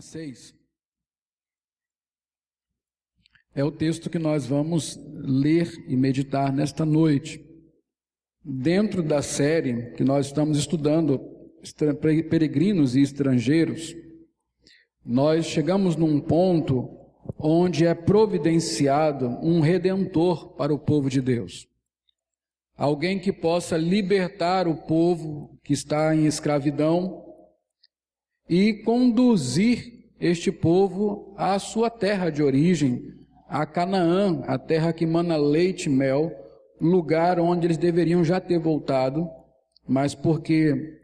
6. É o texto que nós vamos ler e meditar nesta noite. Dentro da série que nós estamos estudando, Peregrinos e Estrangeiros, nós chegamos num ponto onde é providenciado um redentor para o povo de Deus. Alguém que possa libertar o povo que está em escravidão e conduzir este povo à sua terra de origem, a Canaã, a terra que mana leite e mel, lugar onde eles deveriam já ter voltado, mas porque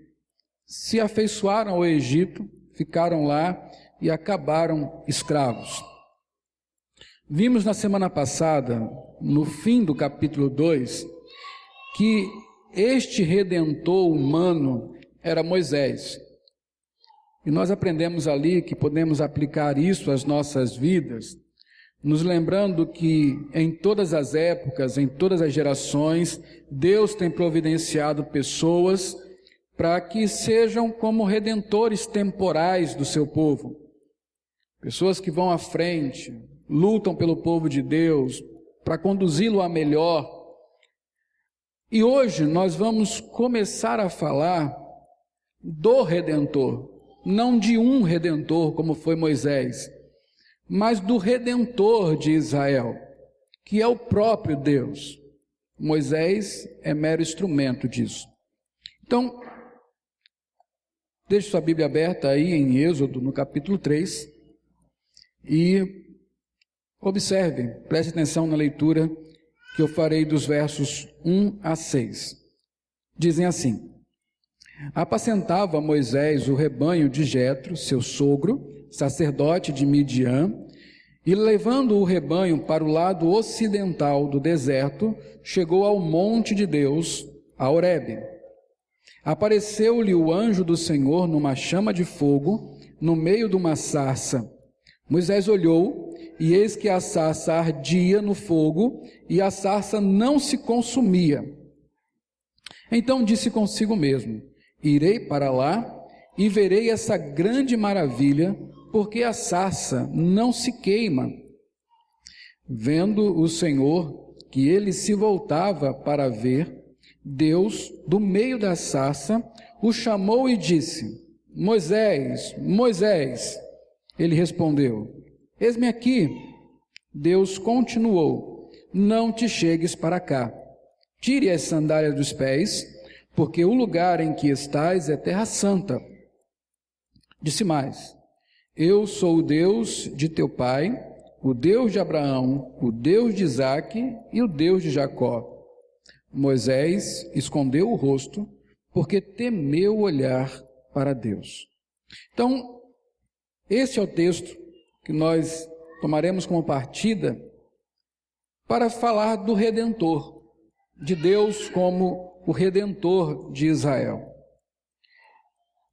se afeiçoaram ao Egito, ficaram lá e acabaram escravos. Vimos na semana passada, no fim do capítulo 2, que este redentor humano era Moisés. E nós aprendemos ali que podemos aplicar isso às nossas vidas, nos lembrando que em todas as épocas, em todas as gerações, Deus tem providenciado pessoas para que sejam como redentores temporais do seu povo. Pessoas que vão à frente, lutam pelo povo de Deus, para conduzi-lo a melhor. E hoje nós vamos começar a falar do Redentor, não de um Redentor como foi Moisés, mas do Redentor de Israel, que é o próprio Deus. Moisés é mero instrumento disso. Então, deixe sua Bíblia aberta aí em Êxodo, no capítulo 3, e observe, preste atenção na leitura que eu farei dos versos 1 a 6. Dizem assim: Apacentava Moisés o rebanho de Jetro, seu sogro, sacerdote de Midian, e levando o rebanho para o lado ocidental do deserto, chegou ao monte de Deus, a Horebe. Apareceu-lhe o anjo do Senhor numa chama de fogo, no meio de uma sarça. Moisés olhou, e eis que a sarça ardia no fogo, e a sarça não se consumia. Então disse consigo mesmo: Irei para lá e verei essa grande maravilha, porque a sarça não se queima. Vendo o Senhor que ele se voltava para ver, Deus, do meio da sarça, o chamou e disse: Moisés, Moisés. Ele respondeu: Eis-me aqui. Deus continuou: Não te chegues para cá. Tire as sandálias dos pés, porque o lugar em que estás é terra santa. Disse mais: Eu sou o Deus de teu pai, o Deus de Abraão, o Deus de Isaque e o Deus de Jacó. Moisés escondeu o rosto, porque temeu olhar para Deus. Então, esse é o texto que nós tomaremos como partida para falar do Redentor, de Deus como o Redentor de Israel.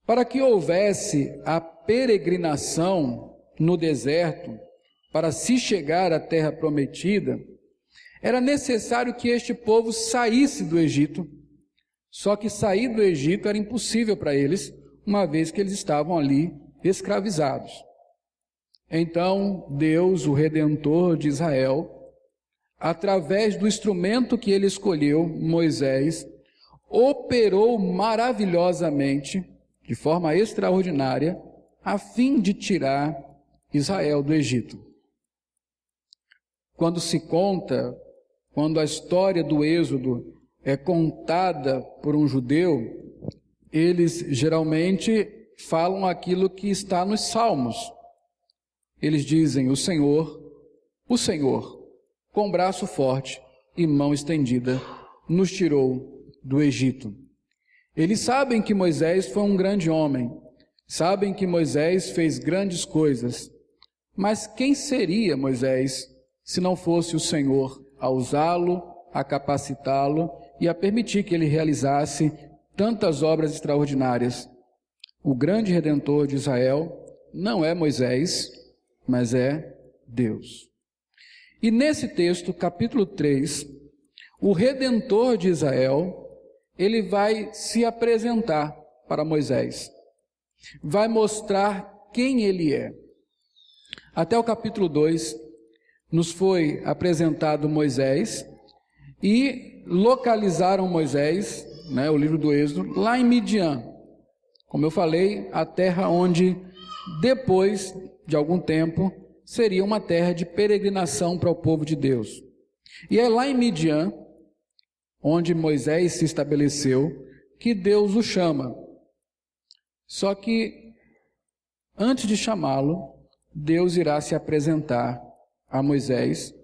Para que houvesse a peregrinação no deserto, para se chegar à terra prometida, era necessário que este povo saísse do Egito. Só que sair do Egito era impossível para eles, uma vez que eles estavam ali escravizados. Então, Deus, o Redentor de Israel, através do instrumento que ele escolheu, Moisés, operou maravilhosamente, de forma extraordinária, a fim de tirar Israel do Egito. Quando a história do Êxodo é contada por um judeu, eles geralmente falam aquilo que está nos Salmos. Eles dizem: o Senhor, com braço forte e mão estendida, nos tirou do Egito. Eles sabem que Moisés foi um grande homem, sabem que Moisés fez grandes coisas, mas quem seria Moisés se não fosse o Senhor a usá-lo, a capacitá-lo e a permitir que ele realizasse tantas obras extraordinárias? O grande Redentor de Israel não é Moisés, mas é Deus. E nesse texto, capítulo 3, o Redentor de Israel, ele vai se apresentar para Moisés. Vai mostrar quem ele é. Até o capítulo 2, nos foi apresentado Moisés e localizaram Moisés, o livro do Êxodo, lá em Midian. Como eu falei, a terra onde, depois de algum tempo, seria uma terra de peregrinação para o povo de Deus. E é lá em Midian, onde Moisés se estabeleceu, que Deus o chama. Só que, antes de chamá-lo, Deus irá se apresentar a Moisés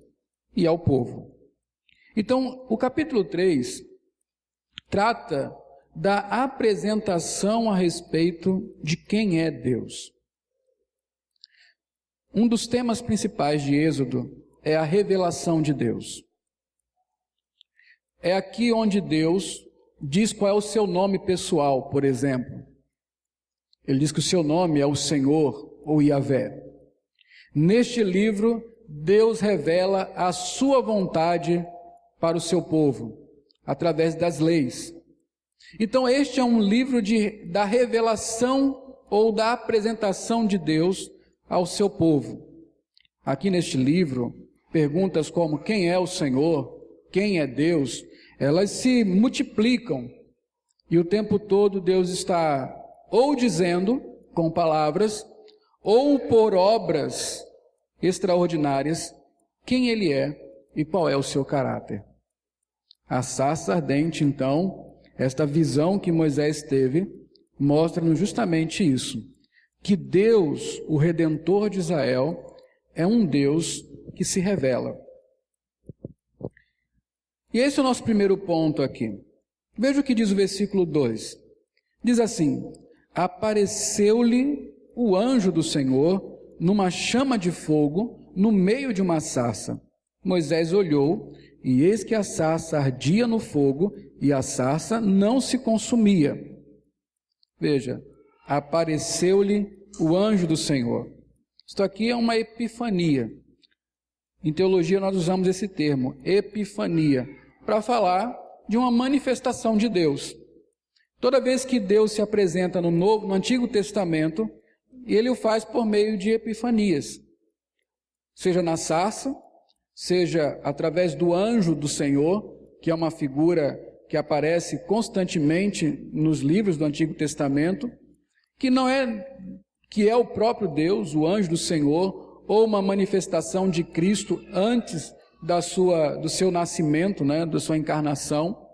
e ao povo. Então, o capítulo 3 trata da apresentação a respeito de quem é Deus. Um dos temas principais de Êxodo é a revelação de Deus. É aqui onde Deus diz qual é o seu nome pessoal, por exemplo. Ele diz que o seu nome é o Senhor ou Yahvé. Neste livro, Deus revela a sua vontade para o seu povo, através das leis. Então, este é um livro da revelação ou da apresentação de Deus ao seu povo. Aqui neste livro, perguntas como quem é o Senhor, quem é Deus, elas se multiplicam. E o tempo todo Deus está ou dizendo com palavras, ou por obras extraordinárias, quem Ele é e qual é o seu caráter. A sarça ardente, então, esta visão que Moisés teve, mostra-nos justamente isso, que Deus, o Redentor de Israel, é um Deus que se revela. E esse é o nosso primeiro ponto aqui. Veja o que diz o versículo 2. Diz assim: apareceu-lhe o anjo do Senhor numa chama de fogo no meio de uma sarça. Moisés olhou, e eis que a sarça ardia no fogo, e a sarça não se consumia. Veja, apareceu-lhe o anjo do Senhor. Isto aqui é uma epifania. Em teologia nós usamos esse termo, epifania, para falar de uma manifestação de Deus. Toda vez que Deus se apresenta no Antigo Testamento, Ele o faz por meio de epifanias. Seja na sarça, seja através do anjo do Senhor, que é uma figura que aparece constantemente nos livros do Antigo Testamento, que é o próprio Deus, o anjo do Senhor, ou uma manifestação de Cristo antes do seu nascimento, da sua encarnação.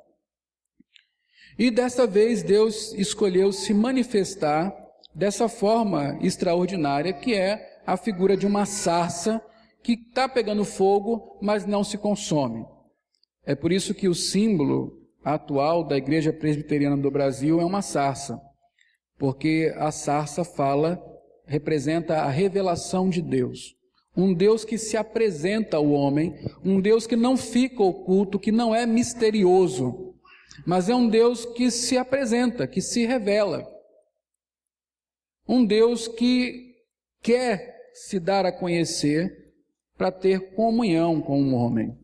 E desta vez Deus escolheu se manifestar dessa forma extraordinária, que é a figura de uma sarça que está pegando fogo, mas não se consome. É por isso que o símbolo atual da Igreja Presbiteriana do Brasil é uma sarça, porque a sarça representa a revelação de Deus. Um Deus que se apresenta ao homem, um Deus que não fica oculto, que não é misterioso, mas é um Deus que se apresenta, que se revela. Um Deus que quer se dar a conhecer para ter comunhão com o homem.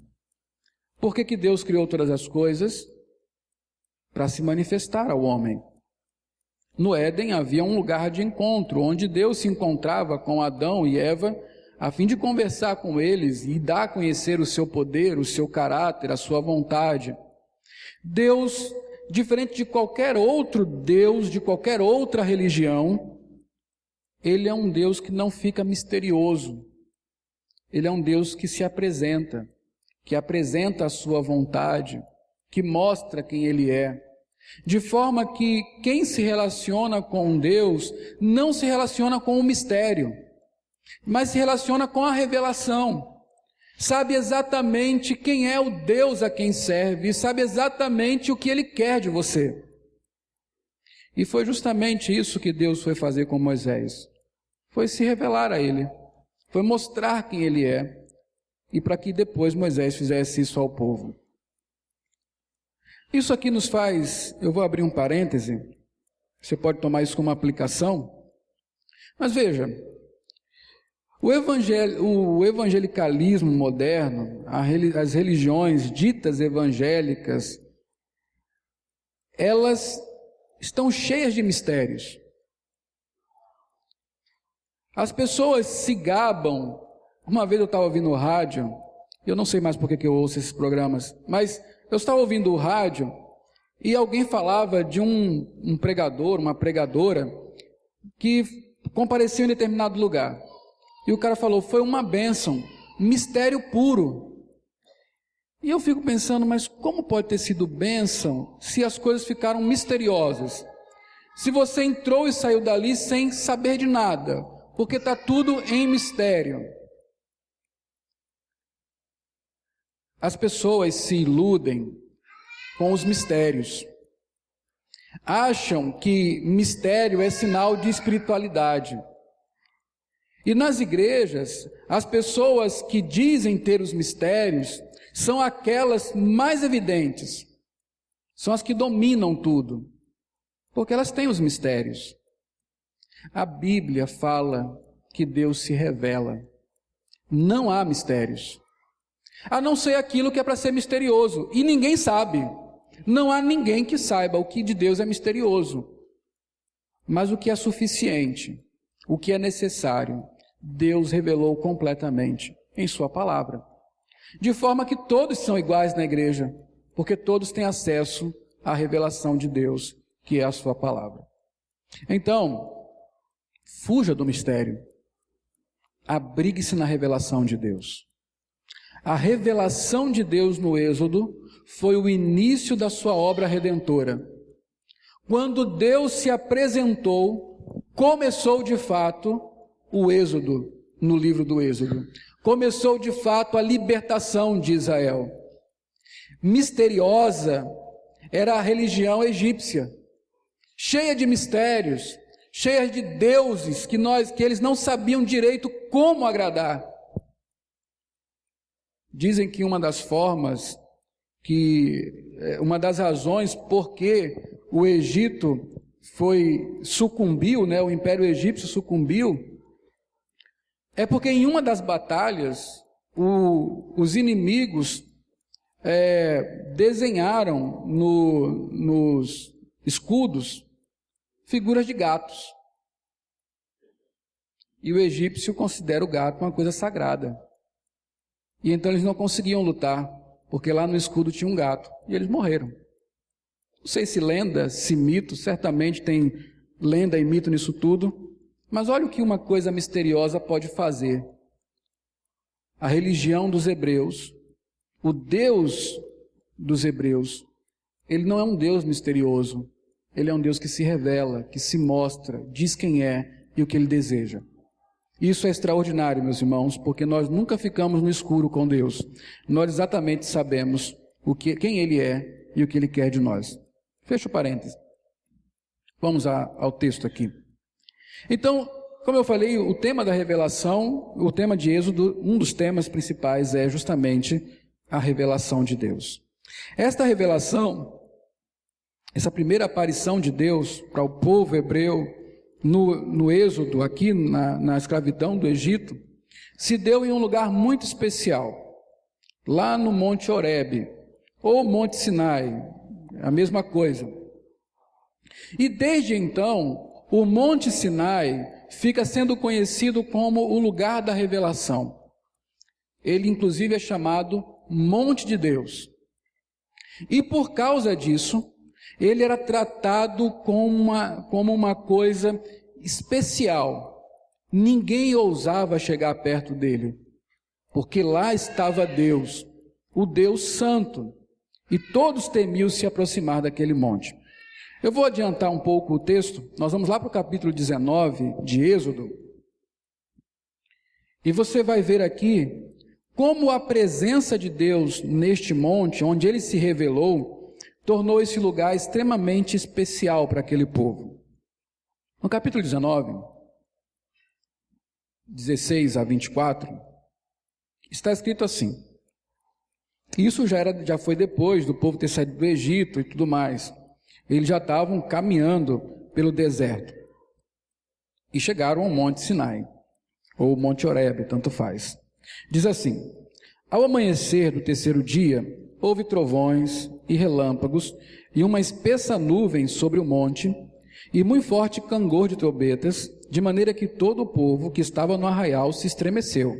Por que Deus criou todas as coisas? Para se manifestar ao homem. No Éden havia um lugar de encontro, onde Deus se encontrava com Adão e Eva, a fim de conversar com eles e dar a conhecer o seu poder, o seu caráter, a sua vontade. Deus, diferente de qualquer outro Deus, de qualquer outra religião, Ele é um Deus que não fica misterioso. Ele é um Deus que se apresenta, que apresenta a sua vontade, que mostra quem Ele é. De forma que quem se relaciona com Deus não se relaciona com o mistério, mas se relaciona com a revelação. Sabe exatamente quem é o Deus a quem serve, e sabe exatamente o que Ele quer de você. E foi justamente isso que Deus foi fazer com Moisés. Foi se revelar a ele, foi mostrar quem ele é, e para que depois Moisés fizesse isso ao povo. Isso aqui nos faz, eu vou abrir um parêntese, você pode tomar isso como aplicação, mas veja, o evangelicalismo moderno, as religiões ditas evangélicas, elas estão cheias de mistérios. As pessoas se gabam. Uma vez eu estava ouvindo o rádio, eu não sei mais por que eu ouço esses programas, mas eu estava ouvindo o rádio e alguém falava de um pregador, uma pregadora, que compareceu em determinado lugar. E o cara falou, foi uma bênção, mistério puro. E eu fico pensando, mas como pode ter sido bênção se as coisas ficaram misteriosas? Se você entrou e saiu dali sem saber de nada, porque está tudo em mistério. As pessoas se iludem com os mistérios. Acham que mistério é sinal de espiritualidade. E nas igrejas, as pessoas que dizem ter os mistérios são aquelas mais evidentes. São as que dominam tudo. Porque elas têm os mistérios. A Bíblia fala que Deus se revela. Não há mistérios. A não ser aquilo que é para ser misterioso. E ninguém sabe. Não há ninguém que saiba o que de Deus é misterioso. Mas o que é suficiente, o que é necessário, Deus revelou completamente em sua palavra. De forma que todos são iguais na igreja, porque todos têm acesso à revelação de Deus, que é a sua palavra. Então, fuja do mistério. Abrigue-se na revelação de Deus. A revelação de Deus no Êxodo foi o início da sua obra redentora. Quando Deus se apresentou, começou de fato o Êxodo, no livro do Êxodo. Começou de fato a libertação de Israel. Misteriosa era a religião egípcia, cheia de mistérios, cheia de deuses que eles não sabiam direito como agradar. Dizem que uma das razões por que o Egito sucumbiu, o Império Egípcio sucumbiu, é porque em uma das batalhas, os inimigos desenharam nos escudos figuras de gatos. E o egípcio considera o gato uma coisa sagrada. E então eles não conseguiam lutar, porque lá no escudo tinha um gato, e eles morreram. Não sei se lenda, se mito, certamente tem lenda e mito nisso tudo, mas olha o que uma coisa misteriosa pode fazer. A religião dos hebreus, o Deus dos hebreus, ele não é um Deus misterioso, ele é um Deus que se revela, que se mostra, diz quem é e o que ele deseja. Isso é extraordinário, meus irmãos, porque nós nunca ficamos no escuro com Deus. Nós exatamente sabemos quem Ele é e o que Ele quer de nós. Fecha o parênteses. Vamos ao texto aqui. Então, como eu falei, o tema da revelação, o tema de Êxodo, um dos temas principais é justamente a revelação de Deus. Esta revelação, essa primeira aparição de Deus para o povo hebreu, no Êxodo, aqui na escravidão do Egito, se deu em um lugar muito especial, lá no Monte Horebe, ou Monte Sinai, a mesma coisa. E desde então, o Monte Sinai fica sendo conhecido como o lugar da revelação. Ele inclusive é chamado Monte de Deus. E por causa disso, ele era tratado como uma coisa especial. Ninguém ousava chegar perto dele, porque lá estava Deus, o Deus Santo, e todos temiam se aproximar daquele monte. Eu vou adiantar um pouco o texto, nós vamos lá para o capítulo 19 de Êxodo, e você vai ver aqui como a presença de Deus neste monte, onde ele se revelou, tornou esse lugar extremamente especial para aquele povo. No capítulo 19, 16 a 24, está escrito assim. Isso já foi depois do povo ter saído do Egito e tudo mais. Eles já estavam caminhando pelo deserto. E chegaram ao Monte Sinai, ou Monte Horebe, tanto faz. Diz assim: ao amanhecer do terceiro dia, houve trovões e relâmpagos, e uma espessa nuvem sobre o monte, e muito forte cangor de trombetas, de maneira que todo o povo que estava no arraial se estremeceu.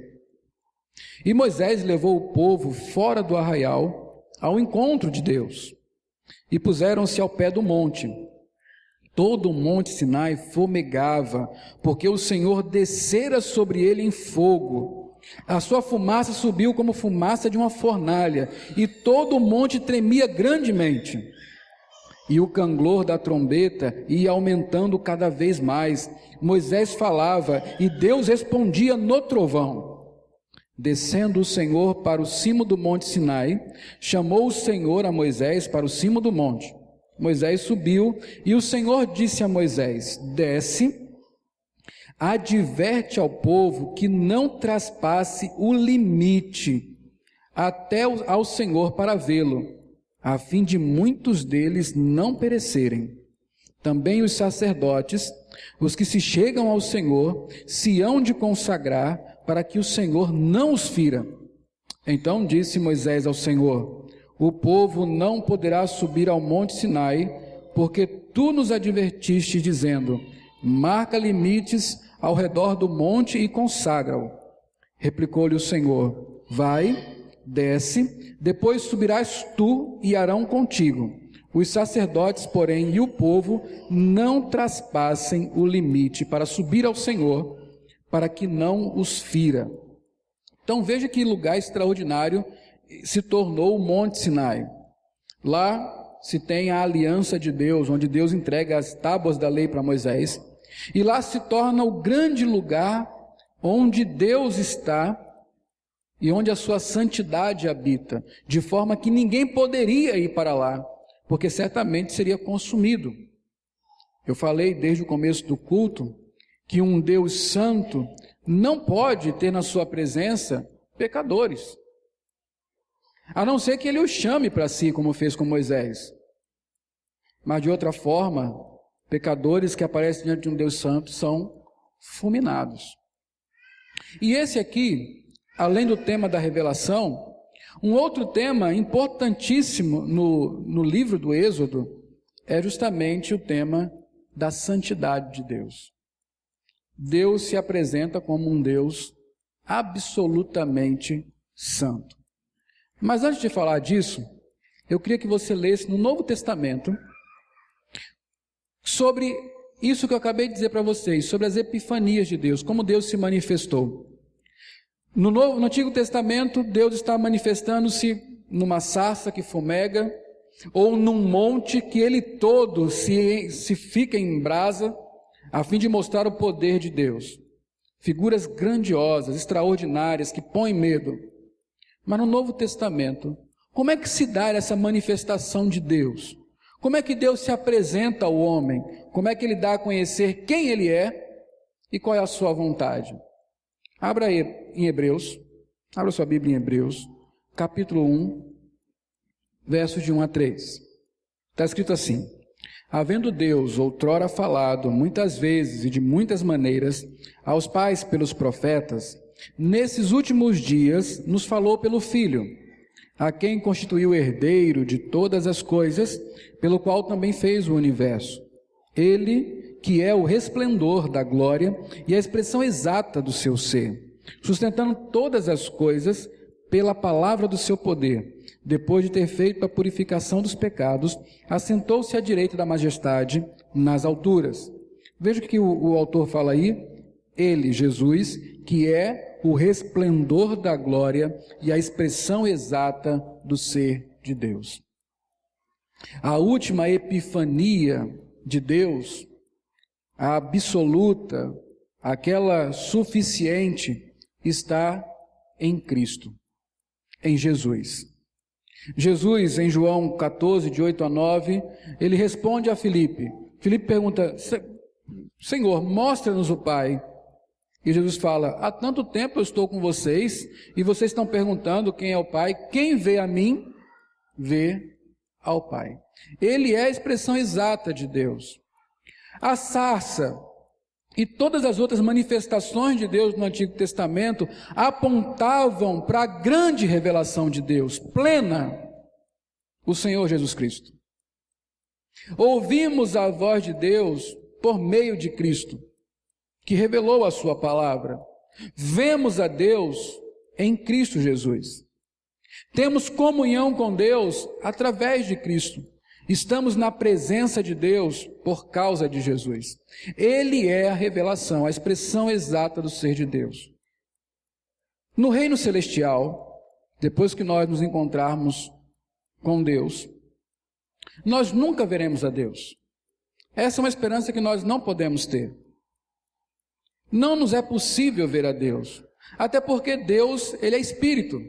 E Moisés levou o povo fora do arraial ao encontro de Deus, e puseram-se ao pé do monte. Todo o monte Sinai fumegava, porque o Senhor descera sobre ele em fogo. A sua fumaça subiu como fumaça de uma fornalha, e todo o monte tremia grandemente. E o canglor da trombeta ia aumentando cada vez mais. Moisés falava, e Deus respondia no trovão. Descendo o Senhor para o cimo do monte Sinai, chamou o Senhor a Moisés para o cimo do monte. Moisés subiu, e o Senhor disse a Moisés: desce, adverte ao povo que não traspasse o limite até ao Senhor para vê-lo, a fim de muitos deles não perecerem. Também os sacerdotes, os que se chegam ao Senhor, se hão de consagrar para que o Senhor não os fira. Então disse Moisés ao Senhor: o povo não poderá subir ao monte Sinai, porque tu nos advertiste, dizendo: marca limites ao redor do monte e consagra-o. Replicou-lhe o Senhor: vai, desce, depois subirás tu e Arão contigo. Os sacerdotes, porém, e o povo não traspassem o limite para subir ao Senhor, para que não os fira. Então veja que lugar extraordinário se tornou o Monte Sinai. Lá se tem a aliança de Deus, onde Deus entrega as tábuas da lei para Moisés, e lá se torna o grande lugar onde Deus está e onde a sua santidade habita, de forma que ninguém poderia ir para lá, porque certamente seria consumido. Eu falei desde o começo do culto que um Deus santo não pode ter na sua presença pecadores, a não ser que ele os chame para si, como fez com Moisés. Mas de outra forma, pecadores que aparecem diante de um Deus santo são fulminados. E esse aqui, além do tema da revelação, um outro tema importantíssimo no livro do Êxodo é justamente o tema da santidade de Deus. Deus se apresenta como um Deus absolutamente santo. Mas antes de falar disso, eu queria que você lesse no Novo Testamento sobre isso que eu acabei de dizer para vocês, sobre as epifanias de Deus, como Deus se manifestou. No Antigo Testamento, Deus está manifestando-se numa sarça que fumega, ou num monte que ele todo se fica em brasa, a fim de mostrar o poder de Deus. Figuras grandiosas, extraordinárias, que põem medo. Mas no Novo Testamento, como é que se dá essa manifestação de Deus? Como é que Deus se apresenta ao homem? Como é que ele dá a conhecer quem ele é e qual é a sua vontade? Abra aí em Hebreus, abra sua Bíblia em Hebreus, capítulo 1, versos de 1 a 3. Está escrito assim: havendo Deus outrora falado muitas vezes e de muitas maneiras aos pais pelos profetas, nesses últimos dias nos falou pelo Filho, a quem constituiu herdeiro de todas as coisas, pelo qual também fez o universo. Ele que é o resplendor da glória e a expressão exata do seu ser, sustentando todas as coisas pela palavra do seu poder. Depois de ter feito a purificação dos pecados, assentou-se à direita da majestade nas alturas. Veja o que o autor fala aí. Ele, Jesus, que é o resplendor da glória e a expressão exata do ser de Deus. A última epifania de Deus, a absoluta, aquela suficiente, está em Cristo, em Jesus. Jesus, em João 14, de 8 a 9, ele responde a Filipe. Filipe pergunta: Senhor, mostra-nos o Pai. E Jesus fala: há tanto tempo eu estou com vocês, e vocês estão perguntando quem é o Pai. Quem vê a mim, vê ao Pai. Ele é a expressão exata de Deus. A sarça e todas as outras manifestações de Deus no Antigo Testamento apontavam para a grande revelação de Deus, plena, o Senhor Jesus Cristo. Ouvimos a voz de Deus por meio de Cristo, que revelou a sua palavra. Vemos a Deus em Cristo Jesus. Temos comunhão com Deus através de Cristo. Estamos na presença de Deus por causa de Jesus. Ele é a revelação, a expressão exata do ser de Deus. No reino celestial, depois que nós nos encontrarmos com Deus, nós nunca veremos a Deus. Essa é uma esperança que nós não podemos ter. Não nos é possível ver a Deus, até porque Deus, Ele é Espírito.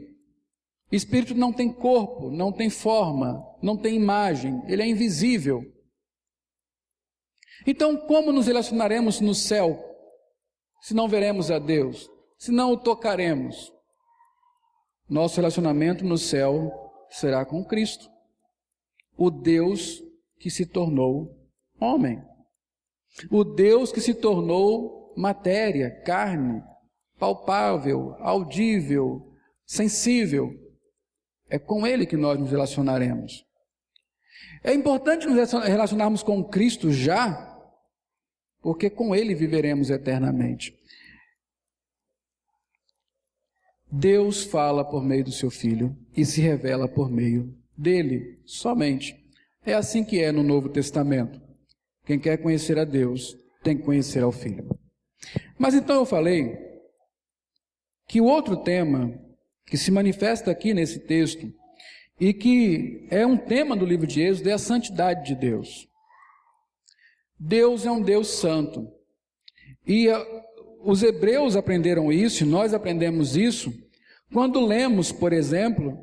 Espírito não tem corpo, não tem forma, não tem imagem, Ele é invisível. Então, como nos relacionaremos no céu, se não veremos a Deus, se não o tocaremos? Nosso relacionamento no céu será com Cristo, o Deus que se tornou homem, o Deus que se tornou matéria, carne, palpável, audível, sensível. É com Ele que nós nos relacionaremos. É importante nos relacionarmos com Cristo já, porque com Ele viveremos eternamente. Deus fala por meio do seu Filho e se revela por meio dele somente. É assim que é no Novo Testamento. Quem quer conhecer a Deus tem que conhecer ao Filho. Mas então eu falei que o outro tema que se manifesta aqui nesse texto e que é um tema do livro de Êxodo é a santidade de Deus. Deus é um Deus santo. E os hebreus aprenderam isso, e nós aprendemos isso, quando lemos, por exemplo,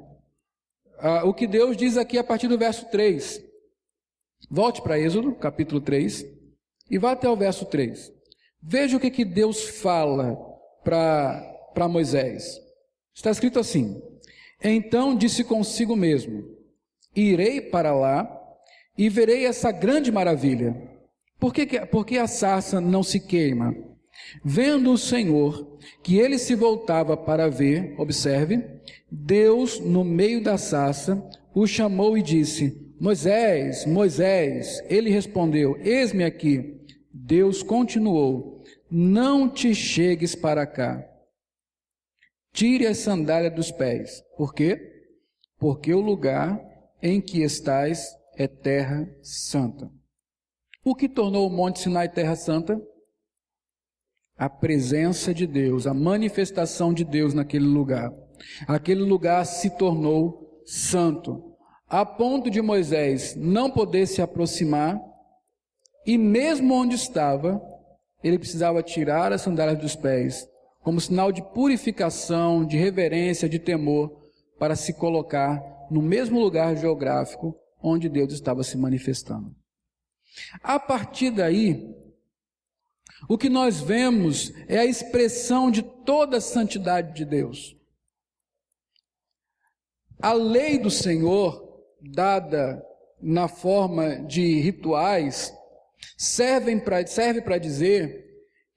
o que Deus diz aqui a partir do verso 3. Volte para Êxodo, capítulo 3, e vá até o verso 3. Veja o que Deus fala para Moisés. Está escrito assim: então disse consigo mesmo, irei para lá e verei essa grande maravilha. Por que a sarça não se queima? Vendo o Senhor que ele se voltava para ver, observe, Deus no meio da sarça o chamou e disse: Moisés, Moisés. Ele respondeu: eis-me aqui. Deus continuou: não te chegues para cá. Tire a sandália dos pés. Por quê? Porque o lugar em que estás é terra santa. O que tornou o Monte Sinai terra santa? A presença de Deus, a manifestação de Deus naquele lugar. Aquele lugar se tornou santo, a ponto de Moisés não poder se aproximar, e mesmo onde estava, ele precisava tirar as sandálias dos pés, como sinal de purificação, de reverência, de temor, para se colocar no mesmo lugar geográfico onde Deus estava se manifestando. A partir daí, o que nós vemos é a expressão de toda a santidade de Deus. A lei do Senhor, dada na forma de rituais, serve para dizer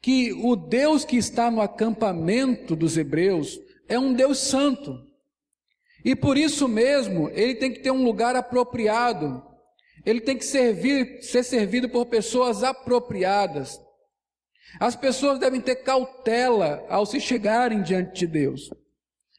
que o Deus que está no acampamento dos hebreus é um Deus santo. E por isso mesmo, ele tem que ter um lugar apropriado. Ele tem que ser servido por pessoas apropriadas. As pessoas devem ter cautela ao se chegarem diante de Deus.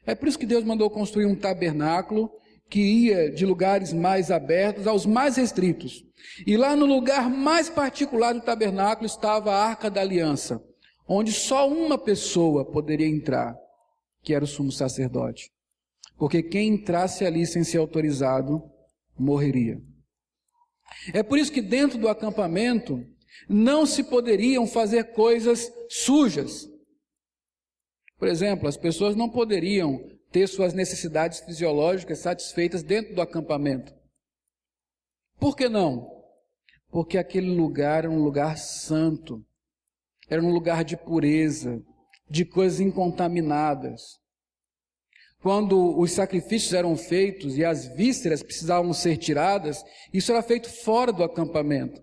É por isso que Deus mandou construir um tabernáculo que ia de lugares mais abertos aos mais restritos. E lá no lugar mais particular do tabernáculo estava a Arca da Aliança, onde só uma pessoa poderia entrar, que era o sumo sacerdote. Porque quem entrasse ali sem ser autorizado, morreria. É por isso que dentro do acampamento não se poderiam fazer coisas sujas. Por exemplo, as pessoas não poderiam ter suas necessidades fisiológicas satisfeitas dentro do acampamento. Por que não? Porque aquele lugar era um lugar santo, era um lugar de pureza, de coisas incontaminadas. Quando os sacrifícios eram feitos e as vísceras precisavam ser tiradas, isso era feito fora do acampamento.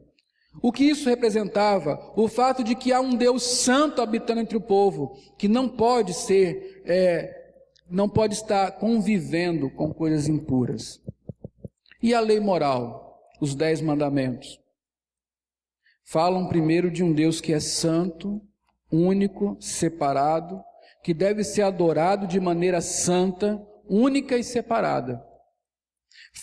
O que isso representava? O fato de que há um Deus santo habitando entre o povo, que não pode estar convivendo com coisas impuras. E a lei moral, os 10 mandamentos, falam primeiro de um Deus que é santo, único, separado, que deve ser adorado de maneira santa, única e separada.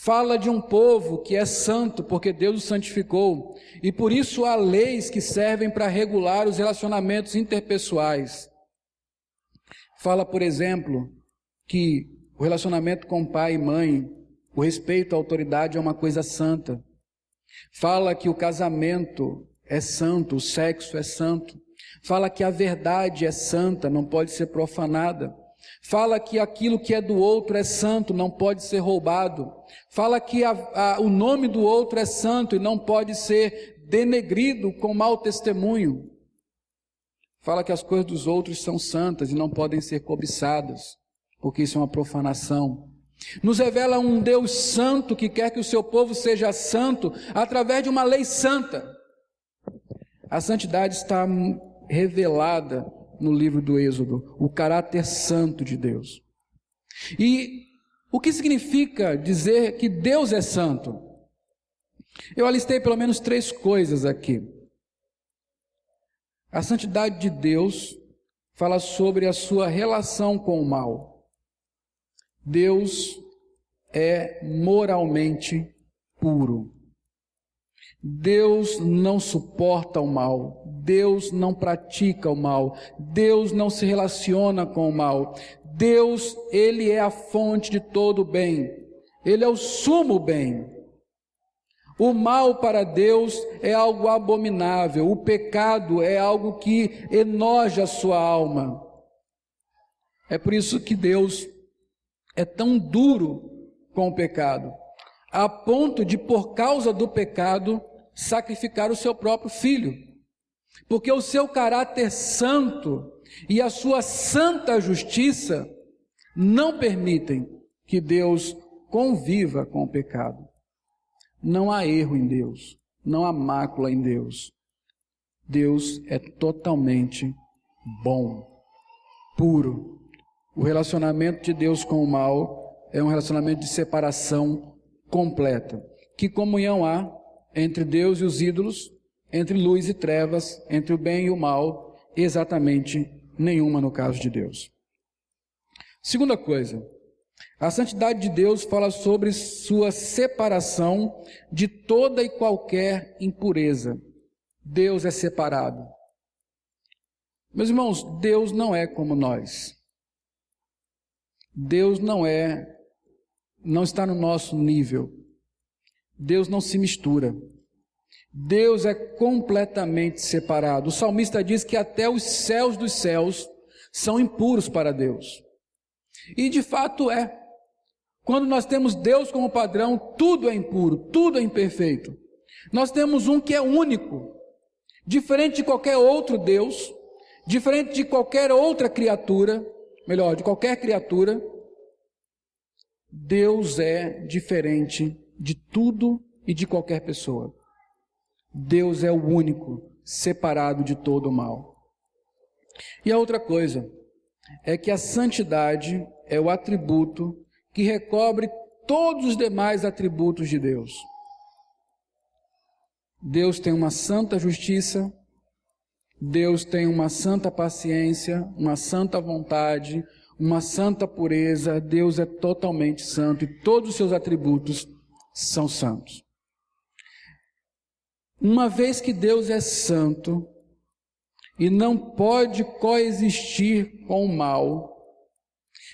Fala de um povo que é santo porque Deus o santificou, e por isso há leis que servem para regular os relacionamentos interpessoais. Fala, por exemplo, que o relacionamento com pai e mãe, o respeito à autoridade é uma coisa santa. Fala que o casamento é santo, o sexo é santo. Fala que a verdade é santa, não pode ser profanada. Fala que aquilo que é do outro é santo, não pode ser roubado. Fala que o nome do outro é santo e não pode ser denegrido com mau testemunho. Fala que as coisas dos outros são santas e não podem ser cobiçadas, porque isso é uma profanação. Nos revela um Deus santo que quer que o seu povo seja santo através de uma lei santa. A santidade está revelada no livro do Êxodo, o caráter santo de Deus. E o que significa dizer que Deus é santo? Eu alistei pelo menos 3 coisas aqui. A santidade de Deus fala sobre a sua relação com o mal. Deus é moralmente puro. Deus não suporta o mal, Deus não pratica o mal, Deus não se relaciona com o mal. Deus, Ele é a fonte de todo o bem, Ele é o sumo bem. O mal para Deus é algo abominável, o pecado é algo que enoja a sua alma. É por isso que Deus é tão duro com o pecado, a ponto de, por causa do pecado, sacrificar o seu próprio filho. Porque o seu caráter santo e a sua santa justiça não permitem que Deus conviva com o pecado. Não há erro em Deus, não há mácula em Deus. Deus é totalmente bom, puro. O relacionamento de Deus com o mal é um relacionamento de separação completa. Que comunhão há entre Deus e os ídolos, entre luz e trevas, entre o bem e o mal? Exatamente nenhuma no caso de Deus. Segunda coisa, a santidade de Deus fala sobre sua separação de toda e qualquer impureza. Deus é separado. Meus irmãos, Deus não é como nós. Deus não está no nosso nível. Deus não se mistura. Deus é completamente separado. O salmista diz que até os céus dos céus são impuros para Deus. E de fato é. Quando nós temos Deus como padrão, tudo é impuro, tudo é imperfeito. Nós temos um que é único, diferente de qualquer outro Deus, diferente de qualquer outra criatura, melhor, de qualquer criatura. Deus é diferente de tudo e de qualquer pessoa. Deus é o único, separado de todo o mal. E a outra coisa é que a santidade é o atributo que recobre todos os demais atributos de Deus. Deus tem uma santa justiça, Deus tem uma santa paciência, uma santa vontade, uma santa pureza. Deus é totalmente santo e todos os seus atributos são santos. Uma vez que Deus é santo e não pode coexistir com o mal,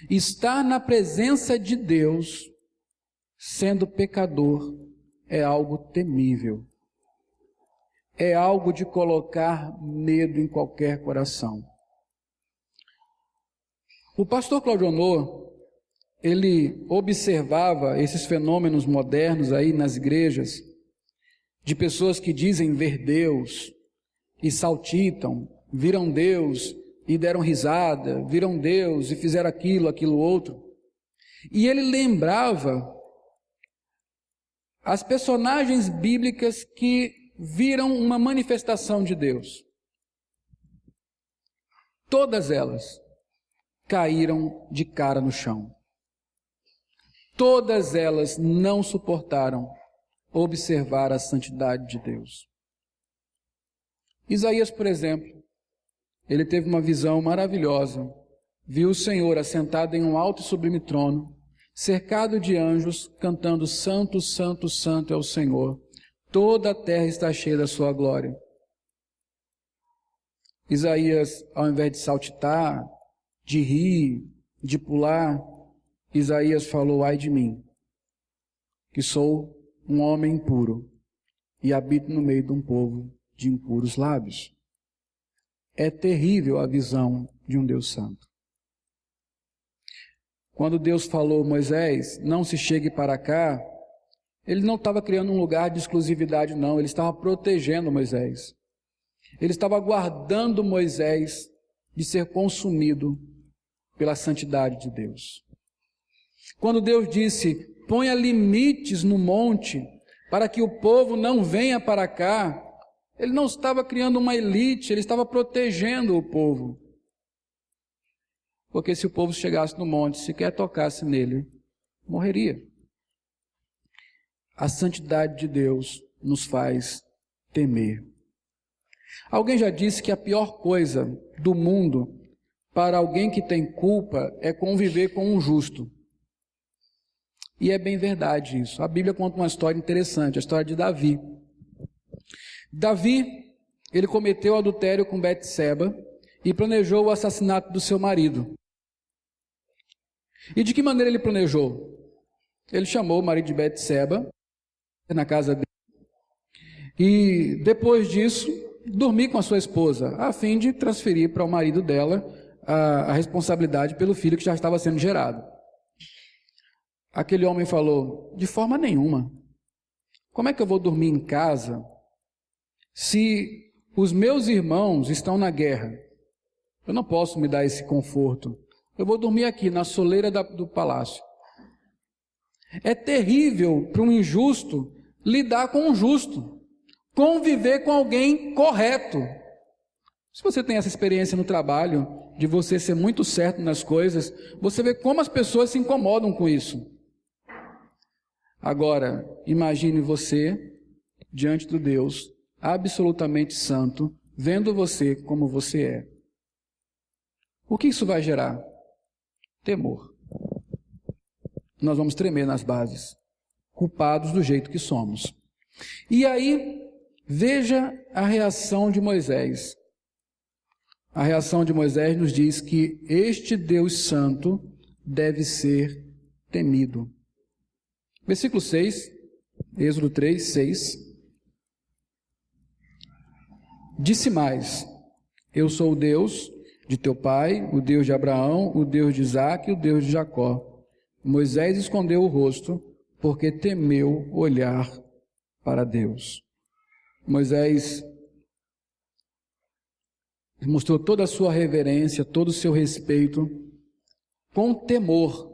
estar na presença de Deus, sendo pecador, é algo temível. É algo de colocar medo em qualquer coração. O pastor Claudio Honor, ele observava esses fenômenos modernos aí nas igrejas, de pessoas que dizem ver Deus e saltitam, viram Deus e deram risada, viram Deus e fizeram aquilo outro. E ele lembrava as personagens bíblicas que viram uma manifestação de Deus. Todas elas caíram de cara no chão. Todas elas não suportaram observar a santidade de Deus. Isaías, por exemplo, ele teve uma visão maravilhosa. Viu o Senhor assentado em um alto e sublime trono, cercado de anjos, cantando: Santo, Santo, Santo é o Senhor. Toda a terra está cheia da sua glória. Isaías, ao invés de saltitar, de rir, de pular, Isaías falou: ai de mim, que sou um homem impuro e habito no meio de um povo de impuros lábios. É terrível a visão de um Deus santo. Quando Deus falou: Moisés, não se chegue para cá, ele não estava criando um lugar de exclusividade, não. Ele estava protegendo Moisés. Ele estava guardando Moisés de ser consumido pela santidade de Deus. Quando Deus disse: ponha limites no monte para que o povo não venha para cá, ele não estava criando uma elite, ele estava protegendo o povo. Porque se o povo chegasse no monte, sequer tocasse nele, morreria. A santidade de Deus nos faz temer. Alguém já disse que a pior coisa do mundo para alguém que tem culpa é conviver com um justo. E é bem verdade isso. A Bíblia conta uma história interessante, a história de Davi. Davi, ele cometeu adultério com Betseba e planejou o assassinato do seu marido. E de que maneira ele planejou? Ele chamou o marido de Betseba na casa dele e depois disso dormir com a sua esposa, a fim de transferir para o marido dela a responsabilidade pelo filho que já estava sendo gerado. Aquele homem falou: de forma nenhuma. Como é que eu vou dormir em casa se os meus irmãos estão na guerra? Eu não posso me dar esse conforto. Eu vou dormir aqui na soleira do palácio. É terrível para um injusto lidar com um justo, conviver com alguém correto. Se você tem essa experiência no trabalho, de você ser muito certo nas coisas, você vê como as pessoas se incomodam com isso. Agora, imagine você diante do Deus absolutamente santo, vendo você como você é. O que isso vai gerar? Temor. Nós vamos tremer nas bases, culpados do jeito que somos. E aí, veja a reação de Moisés. A reação de Moisés nos diz que este Deus santo deve ser temido. Versículo 6, Êxodo 3, 6. Disse mais: eu sou o Deus de teu pai, o Deus de Abraão, o Deus de Isaque e o Deus de Jacó. Moisés escondeu o rosto, porque temeu olhar para Deus. Moisés mostrou toda a sua reverência, todo o seu respeito, com temor,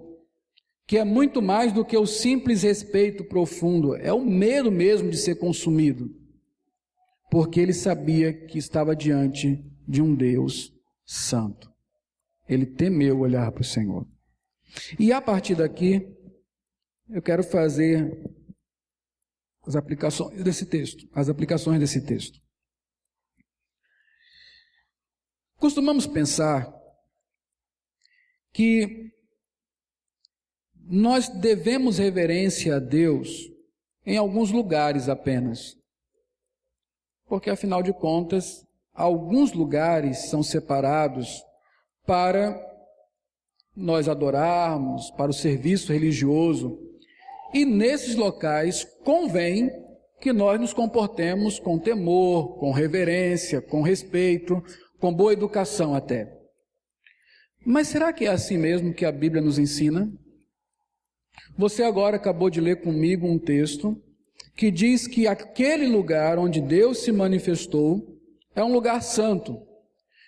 que é muito mais do que o simples respeito profundo, é o medo mesmo de ser consumido, porque ele sabia que estava diante de um Deus santo. Ele temeu olhar para o Senhor. E a partir daqui, eu quero fazer as aplicações desse texto. Costumamos pensar que nós devemos reverência a Deus em alguns lugares apenas. Porque, afinal de contas, alguns lugares são separados para nós adorarmos, para o serviço religioso. E nesses locais convém que nós nos comportemos com temor, com reverência, com respeito, com boa educação até. Mas será que é assim mesmo que a Bíblia nos ensina? Você agora acabou de ler comigo um texto que diz que aquele lugar onde Deus se manifestou é um lugar santo,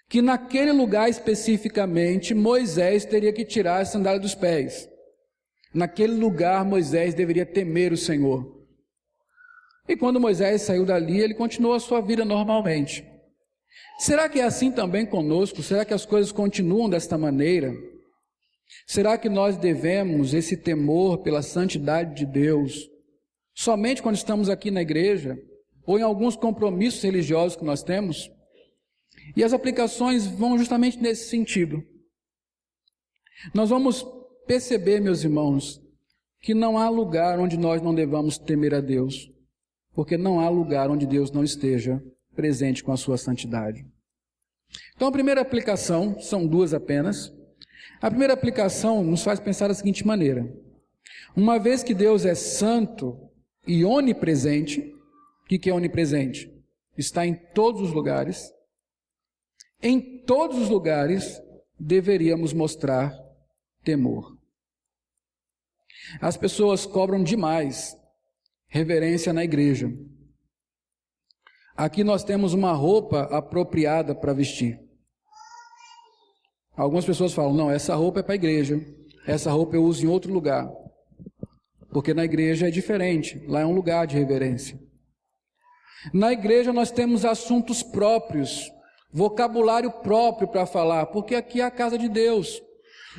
que naquele lugar especificamente Moisés teria que tirar a sandália dos pés. Naquele lugar Moisés deveria temer o Senhor. E quando Moisés saiu dali, ele continuou a sua vida normalmente. Será que é assim também conosco? Será que as coisas continuam desta maneira? Será que nós devemos esse temor pela santidade de Deus somente quando estamos aqui na igreja ou em alguns compromissos religiosos que nós temos? E as aplicações vão justamente nesse sentido. Nós vamos perceber, meus irmãos, que não há lugar onde nós não devamos temer a Deus, porque não há lugar onde Deus não esteja presente com a sua santidade. Então, a primeira aplicação, são duas apenas. A primeira aplicação nos faz pensar da seguinte maneira: uma vez que Deus é santo e onipresente, o que é onipresente? Está em todos os lugares. Em todos os lugares deveríamos mostrar temor. As pessoas cobram demais reverência na igreja. Aqui nós temos uma roupa apropriada para vestir. Algumas pessoas falam, não, essa roupa é para a igreja, essa roupa eu uso em outro lugar. Porque na igreja é diferente, lá é um lugar de reverência. Na igreja nós temos assuntos próprios, vocabulário próprio para falar, porque aqui é a casa de Deus.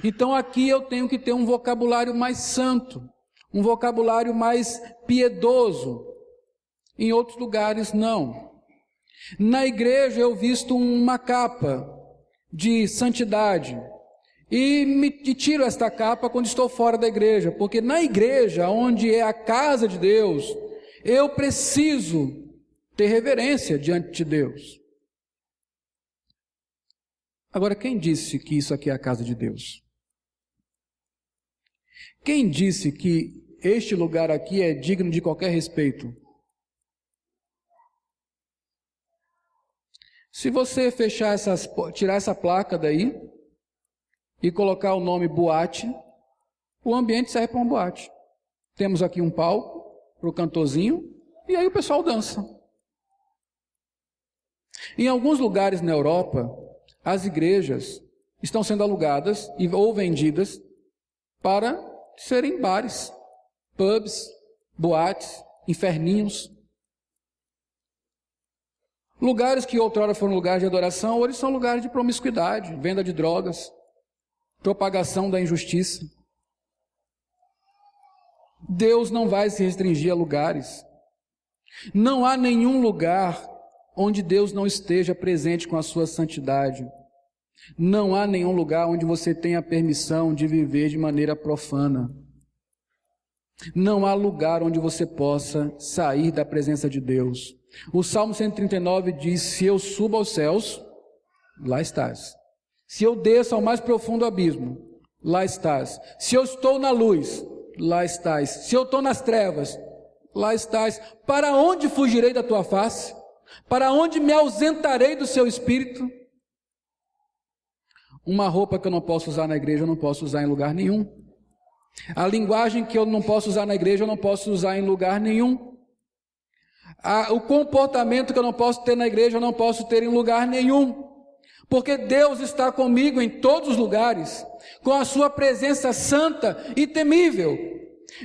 Então aqui eu tenho que ter um vocabulário mais santo, um vocabulário mais piedoso. Em outros lugares não. Na igreja eu visto uma capa de santidade e tiro esta capa quando estou fora da igreja, porque na igreja, onde é a casa de Deus, eu preciso ter reverência diante de Deus. Agora, quem disse que isso aqui é a casa de Deus? Quem disse que este lugar aqui é digno de qualquer respeito? Se você tirar essa placa daí e colocar o nome boate, o ambiente serve para uma boate. Temos aqui um palco para o cantorzinho e aí o pessoal dança. Em alguns lugares na Europa, as igrejas estão sendo alugadas ou vendidas para serem bares, pubs, boates, inferninhos. Lugares que outrora foram lugares de adoração, hoje são lugares de promiscuidade, venda de drogas, propagação da injustiça. Deus não vai se restringir a lugares. Não há nenhum lugar onde Deus não esteja presente com a sua santidade. Não há nenhum lugar onde você tenha permissão de viver de maneira profana. Não há lugar onde você possa sair da presença de Deus. O Salmo 139 diz, se eu subo aos céus, lá estás. Se eu desço ao mais profundo abismo, lá estás. Se eu estou na luz, lá estás. Se eu estou nas trevas, lá estás. Para onde fugirei da tua face? Para onde me ausentarei do seu espírito? Uma roupa que eu não posso usar na igreja, eu não posso usar em lugar nenhum. A linguagem que eu não posso usar na igreja, eu não posso usar em lugar nenhum. O comportamento que eu não posso ter na igreja, eu não posso ter em lugar nenhum. Porque Deus está comigo em todos os lugares, com a sua presença santa e temível.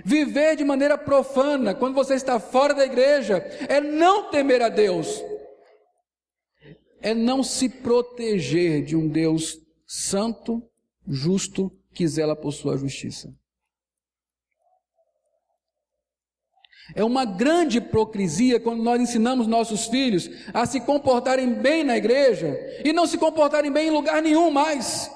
Viver de maneira profana, quando você está fora da igreja, é não temer a Deus. É não se proteger de um Deus santo, justo, que zela por sua justiça. É uma grande hipocrisia quando nós ensinamos nossos filhos a se comportarem bem na igreja e não se comportarem bem em lugar nenhum mais.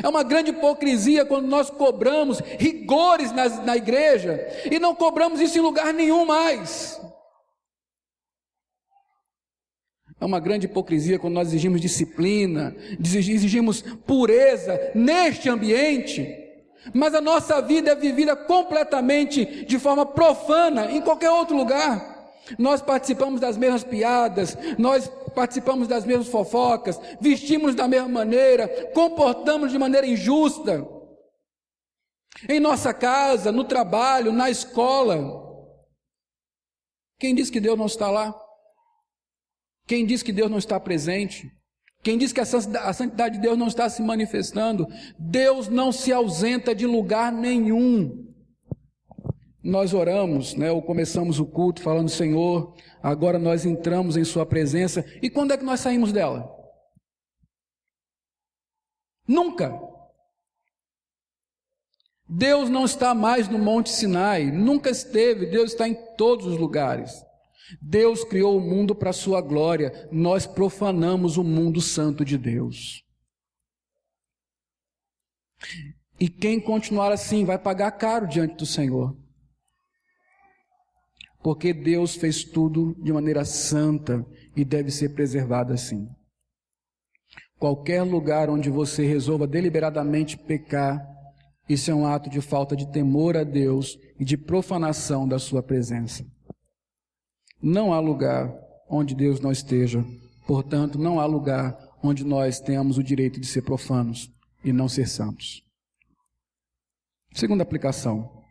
É uma grande hipocrisia quando nós cobramos rigores na igreja e não cobramos isso em lugar nenhum mais. É uma grande hipocrisia quando nós exigimos disciplina, exigimos pureza neste ambiente, mas a nossa vida é vivida completamente de forma profana em qualquer outro lugar. Nós participamos das mesmas piadas, nós participamos das mesmas fofocas, vestimos da mesma maneira, comportamos de maneira injusta. Em nossa casa, no trabalho, na escola. Quem diz que Deus não está lá? Quem diz que Deus não está presente? Quem diz que a santidade de Deus não está se manifestando? Deus não se ausenta de lugar nenhum. Nós oramos, ou começamos o culto falando, Senhor, agora nós entramos em sua presença. E quando é que nós saímos dela? Nunca. Deus não está mais no Monte Sinai, nunca esteve, Deus está em todos os lugares. Deus criou o mundo para a sua glória. Nós profanamos o mundo santo de Deus. E quem continuar assim vai pagar caro diante do Senhor. Porque Deus fez tudo de maneira santa e deve ser preservado assim. Qualquer lugar onde você resolva deliberadamente pecar, isso é um ato de falta de temor a Deus e de profanação da sua presença. Não há lugar onde Deus não esteja, portanto, não há lugar onde nós tenhamos o direito de ser profanos e não ser santos. Segunda aplicação.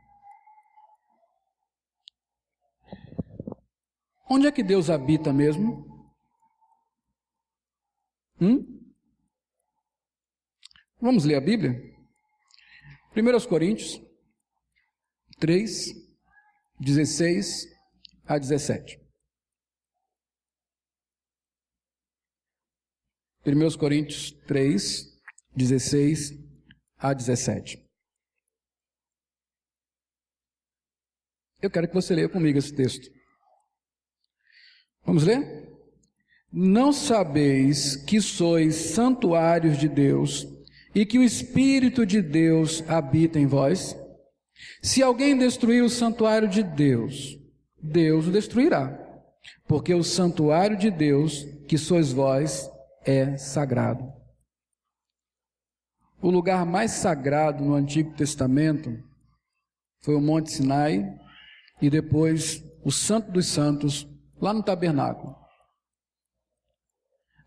Onde é que Deus habita mesmo? Vamos ler a Bíblia? 1 Coríntios 3, 16 a 17. 1 Coríntios 3, 16 a 17. Eu quero que você leia comigo esse texto. Vamos ler? Não sabeis que sois santuários de Deus e que o Espírito de Deus habita em vós? Se alguém destruir o santuário de Deus, Deus o destruirá, porque o santuário de Deus, que sois vós, é sagrado. O lugar mais sagrado no Antigo Testamento foi o Monte Sinai e depois o Santo dos Santos, lá no tabernáculo.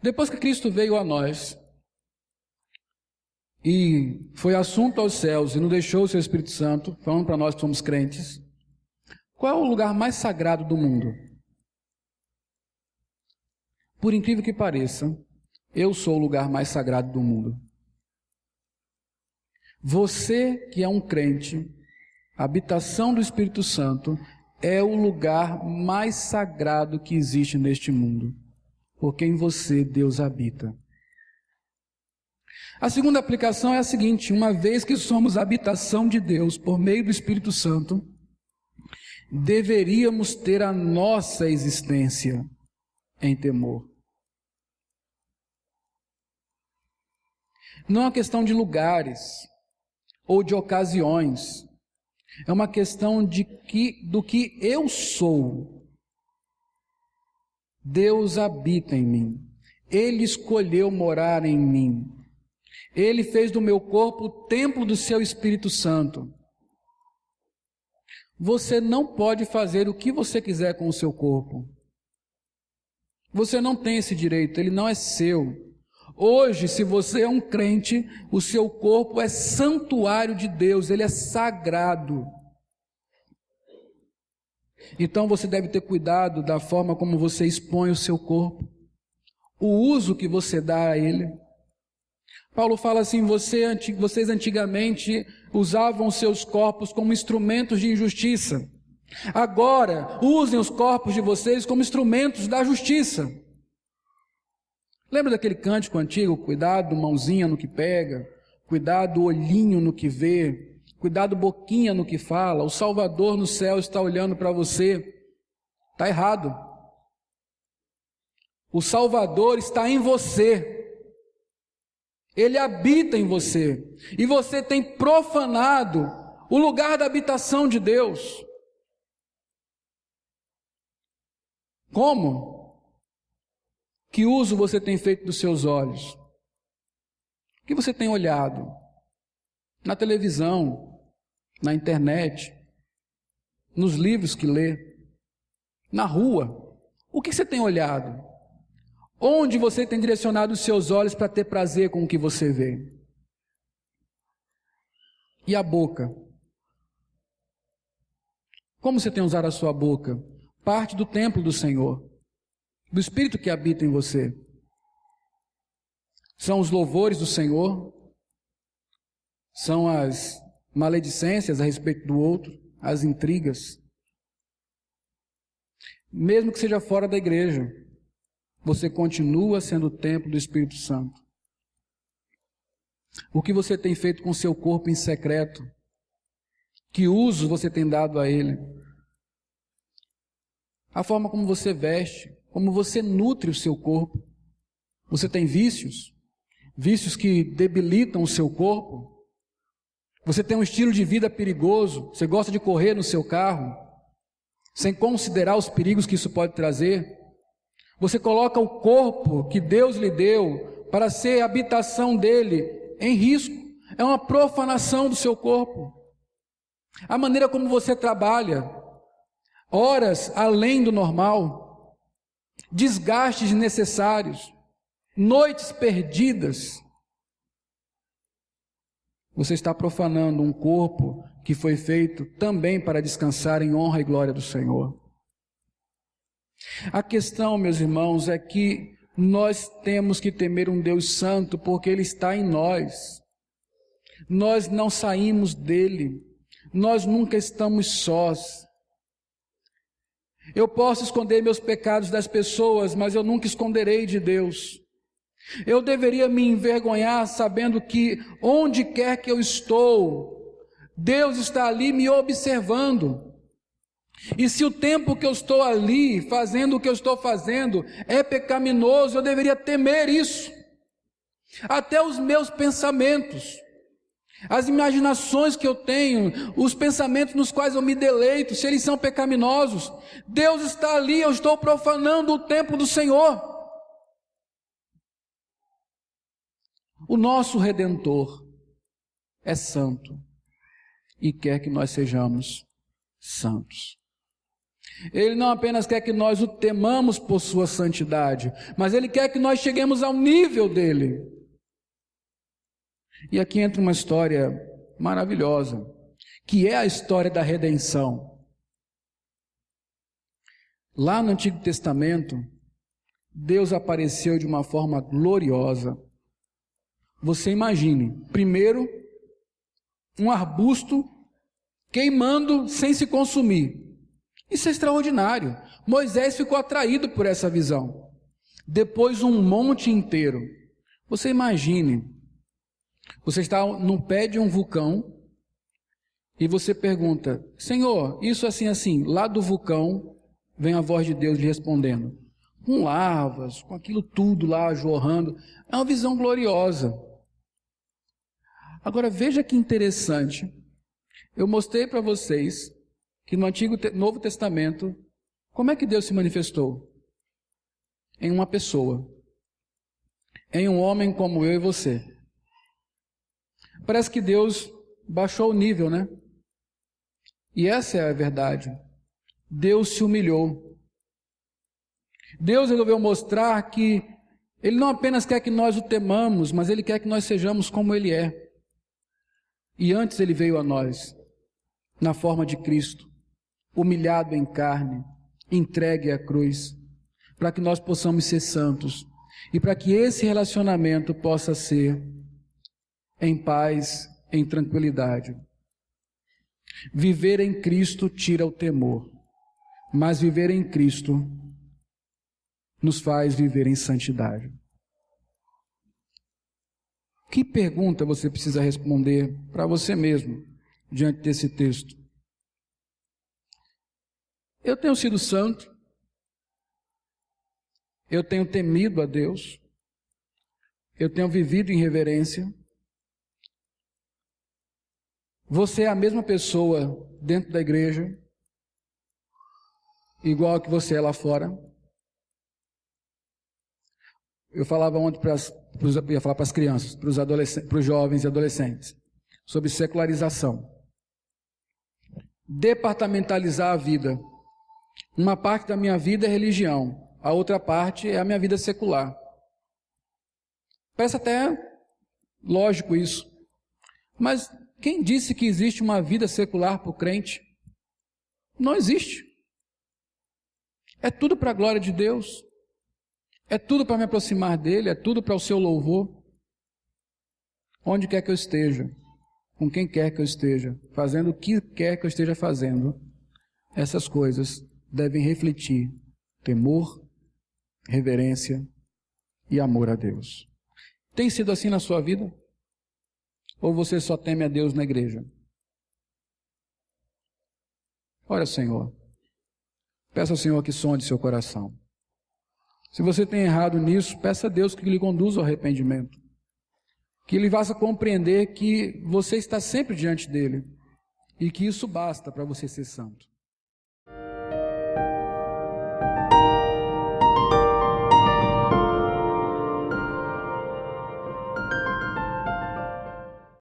Depois que Cristo veio a nós e foi assunto aos céus e nos deixou o seu Espírito Santo, falando para nós que somos crentes, qual é o lugar mais sagrado do mundo? Por incrível que pareça, eu sou o lugar mais sagrado do mundo. Você que é um crente, a habitação do Espírito Santo é o lugar mais sagrado que existe neste mundo, porque em você Deus habita. A segunda aplicação é a seguinte: uma vez que somos a habitação de Deus por meio do Espírito Santo, deveríamos ter a nossa existência em temor. Não é uma questão de lugares ou de ocasiões, é uma questão do que eu sou. Deus habita em mim, Ele escolheu morar em mim, Ele fez do meu corpo o templo do seu Espírito Santo. Você não pode fazer o que você quiser com o seu corpo. Você não tem esse direito, ele não é seu. Hoje, se você é um crente, o seu corpo é santuário de Deus, ele é sagrado. Então você deve ter cuidado da forma como você expõe o seu corpo, o uso que você dá a ele. Paulo fala assim: vocês antigamente usavam os seus corpos como instrumentos de injustiça. Agora, usem os corpos de vocês como instrumentos da justiça. Lembra daquele cântico antigo? Cuidado, mãozinha no que pega, cuidado, olhinho no que vê, cuidado, boquinha no que fala. O Salvador no céu está olhando para você. Está errado. O Salvador está em você. Ele habita em você. E você tem profanado o lugar da habitação de Deus. Como? Que uso você tem feito dos seus olhos? O que você tem olhado? Na televisão, na internet, nos livros que lê, na rua. O que você tem olhado? Onde você tem direcionado os seus olhos para ter prazer com o que você vê? E a boca? Como você tem usado a sua boca? Parte do templo do Senhor, do Espírito que habita em você. São os louvores do Senhor, são as maledicências a respeito do outro, as intrigas. Mesmo que seja fora da igreja, você continua sendo o templo do Espírito Santo. O que você tem feito com o seu corpo em secreto? Que uso você tem dado a ele? a forma como você veste, como você nutre o seu corpo. Você tem vícios, vícios que debilitam o seu corpo. Você tem um estilo de vida perigoso, você gosta de correr no seu carro, sem considerar os perigos que isso pode trazer. Você coloca o corpo que Deus lhe deu para ser a habitação dele em risco. É uma profanação do seu corpo. A maneira como você trabalha, horas além do normal, desgastes desnecessários, noites perdidas. Você está profanando um corpo que foi feito também para descansar em honra e glória do Senhor. A questão, meus irmãos, é que nós temos que temer um Deus santo, porque Ele está em nós. Nós não saímos dele. Nós nunca estamos sós. Eu posso esconder meus pecados das pessoas, mas eu nunca esconderei de Deus. Eu deveria me envergonhar sabendo que onde quer que eu estou, Deus está ali me observando. E se o tempo que eu estou ali, fazendo o que eu estou fazendo, é pecaminoso, eu deveria temer isso. Até os meus pensamentos, as imaginações que eu tenho, os pensamentos nos quais eu me deleito, se eles são pecaminosos, Deus está ali, eu estou profanando o templo do Senhor. O nosso Redentor é santo e quer que nós sejamos santos. Ele não apenas quer que nós o temamos por sua santidade, mas Ele quer que nós cheguemos ao nível dele. E aqui entra uma história maravilhosa, que é a história da redenção. Lá no Antigo Testamento, Deus apareceu de uma forma gloriosa. Você imagine, primeiro, um arbusto queimando sem se consumir. Isso é extraordinário. Moisés ficou atraído por essa visão. Depois um monte inteiro. Você imagine, você está no pé de um vulcão e você pergunta: Senhor, isso assim, assim. Lá do vulcão vem a voz de Deus lhe respondendo, com lavas, com aquilo tudo lá jorrando. É uma visão gloriosa. Agora veja que interessante. Eu mostrei para vocês que no Novo Testamento, como é que Deus se manifestou? Em uma pessoa. Em um homem como eu e você. Parece que Deus baixou o nível, né? E essa é a verdade. Deus se humilhou. Deus resolveu mostrar que Ele não apenas quer que nós o temamos, mas Ele quer que nós sejamos como Ele é. E antes Ele veio a nós, na forma de Cristo, humilhado em carne, entregue à cruz, para que nós possamos ser santos e para que esse relacionamento possa ser em paz, em tranquilidade. Viver em Cristo tira o temor, mas viver em Cristo nos faz viver em santidade. Que pergunta você precisa responder para você mesmo diante desse texto? Eu tenho sido santo, eu tenho temido a Deus, eu tenho vivido em reverência. Você é a mesma pessoa dentro da igreja, igual que você é lá fora? Eu falava ontem para as crianças, para os jovens e adolescentes, sobre secularização. Departamentalizar a vida. Uma parte da minha vida é religião, a outra parte é a minha vida secular. Parece até lógico isso. Mas quem disse que existe uma vida secular para o crente? Não existe. É tudo para a glória de Deus. É tudo para me aproximar dele, é tudo para o seu louvor. Onde quer que eu esteja, com quem quer que eu esteja, fazendo o que quer que eu esteja fazendo, essas coisas devem refletir temor, reverência e amor a Deus. Tem sido assim na sua vida? Ou você só teme a Deus na igreja? Olha, Senhor, Peça ao Senhor que sonde seu coração. Se você tem errado nisso, peça a Deus que lhe conduza ao arrependimento. Que Ele faça compreender que você está sempre diante dEle e que isso basta para você ser santo.